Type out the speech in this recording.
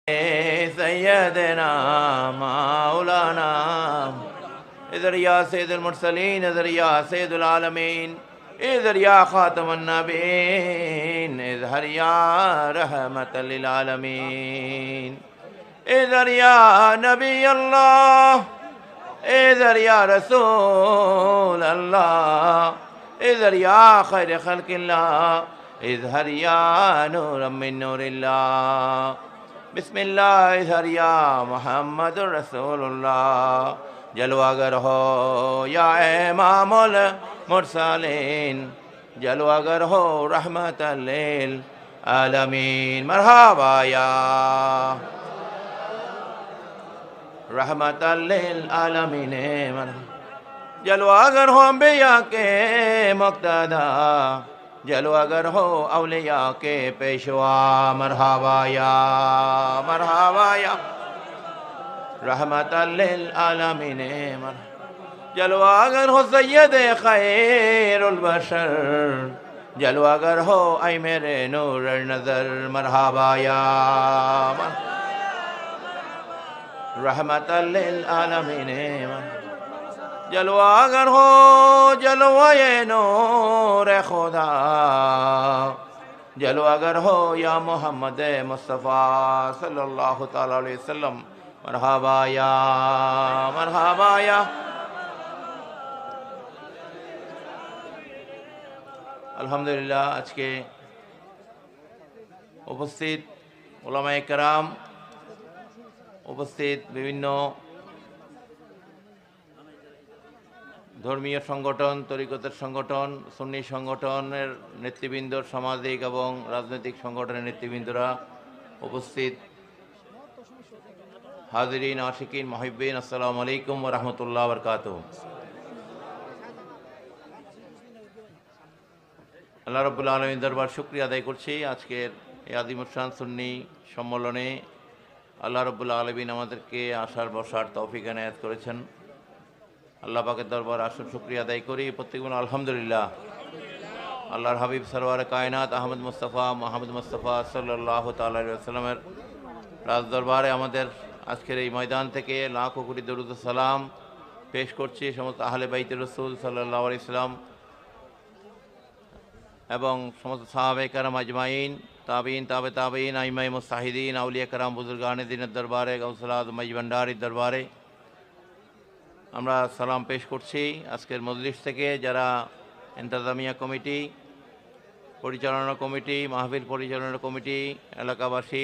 सैयदना मौलाना इधर या सैयदुल मुरसलीन इधर या सैयदुल आलमीन इधर या खातमुन नबीन इधर या रहमतल लिल आलमीन इधर या नबी अल्लाह इधर या रसूल अल्लाह इधर या खैर खल्किल्लाह इधर या नूर मिन नूरिल्लाह बिस्मिल्लाह इधर या मोहम्मद रसूलुल्लाह जलवागर हो या इमामुल मुरसलीन जलवागर हो रहमतल लिल आलमीन मरहबा या रहमतल लिल आलमीन जलवागर हो अंबिया के मुक्तदा जलवागर हो औलिया के पेशवा मरहबा या रहमतल लिल आलमीन जलवागर हो सैयद खैरुल बशर जलवागर हो ऐ मेरे नूर नजर मरहबा या रहमतल लिल आलमीन जलवागर हो जलवाए नूर खुदा जलवागर हो या मोहम्मद मुस्तफ़ा सल्लल्लाहु ताला अलैहि वसल्लम मरहबा या अल्हम्दुलिल्लाह आज के उपस्थित उलमाए केराम उपस्थित विभिन्न ধর্মীয় সংগঠন তরিকতের সংগঠন সুন্নি সংগঠনের নেতৃবৃন্দ সামাজিক এবং রাজনৈতিক সংগঠনের নেতৃবৃন্দরা উপস্থিত হাজিরিন আশিকিন মুহিব্বিন আসসালামু আলাইকুম ওয়া রাহমাতুল্লাহি ওয়া বারাকাতুহু আল্লাহ রাব্বুল আলামিন দরবার শুকরিয়া আদায় করছি আজকের এই আদিমুসান সুন্নি সম্মেলনে আল্লাহ রাব্বুল আলামিন আমাদেরকে আসার বসার তৌফিক এনায়েত করেছেন আল্লাহ পাকের দরবার আসল শুকরিয়া আদায় করি প্রত্যেক আলহামদুলিল্লাহ আল্লাহর হাবিব সরওয়ার কায়নাত আহমদ মুস্তাফা মোহাম্মদ মুস্তাফা সাল্লাল্লাহু তাআলা আলাইহি ওয়াসাল্লামের রাজ দরবারে আমাদের আজকের এই ময়দান থেকে লাখো কোটি দরুদ ও সালাম পেশ করছি সমস্ত আহলে বাইতুর রাসূল সাল্লাল্লাহু আলাইহি ওয়াসাল্লাম এবং সমস্ত সাহাবায়ে কেরাম আজমাইন তাবিঈন তাবে তাবিঈন আইমায়ে মুস্তাহিদিন আউলিয়া কেরাম বুজুর্গানে দ্বীনের দরবারে গাউসুল আজম মাইজ ভান্ডারীর দরবারে আমরা সালাম পেশ করছি আজকের মজলিস থেকে যারা ইন্তেজামিয়া কমিটি পরিচালনা কমিটি মাহফিল পরিচালনা কমিটি এলাকাবাসী